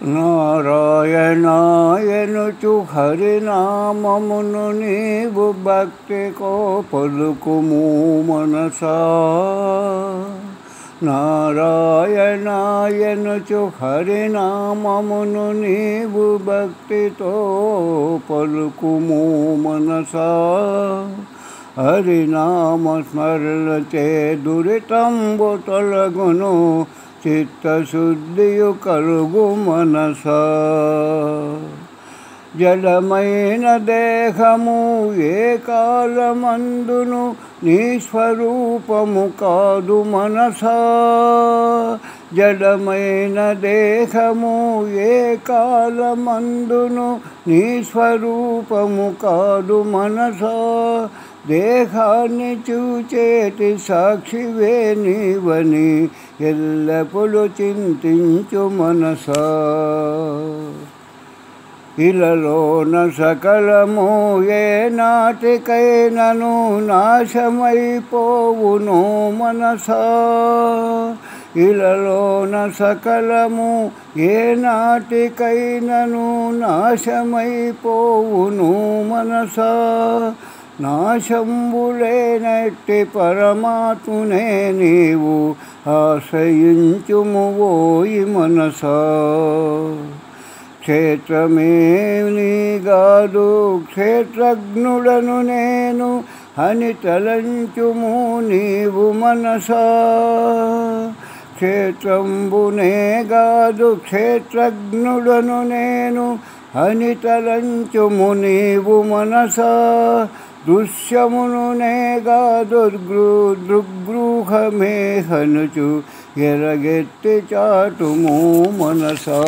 నారాయణాయనుచు హరినామమును నీవు భక్తికో పలుకుము మనసా. నారాయణాయనుచు హరినామమును నీవు భక్తితో పలుకుము మనసా. హరినామ స్మరణచే దురితంబు తొలగును, చిత్తశుద్ధియు కలుగు మనసా. జడమైన దేహము ఏ కాలమందును నీ స్వరూపము కాదు మనసా. జడమైన దేహము ఏ కాలమందును నీ స్వరూపము కాదు మనసా. దేహాన్ని చూచేటి సాక్షివే నీవని ఎల్లప్పుడూ చింతించు మనసా. ఇలలోన సకలము ఏ నాటికైనను నాశమైపోవును మనసా. ఇలలోన సకలము ఏ నాటికైనను నాశమైపోవును మనసా. నాశంబులేనట్టి పరమాత్మునే నీవు ఆశ్రయించుము ఓయి మనసా. క్షేత్రమేనిగాదు క్షేత్రజ్ఞుడను నేను అని తలంచుము నీవు మనసా. క్షేత్రంబునే గాదు క్షేత్రజ్ఞుడను నేను అని తలంచుము నీవు మనసా. దృశ్యమునునే గాదు దృగ్గృహమే హనుచు ఎరగెత్తి చాటుము మనసా.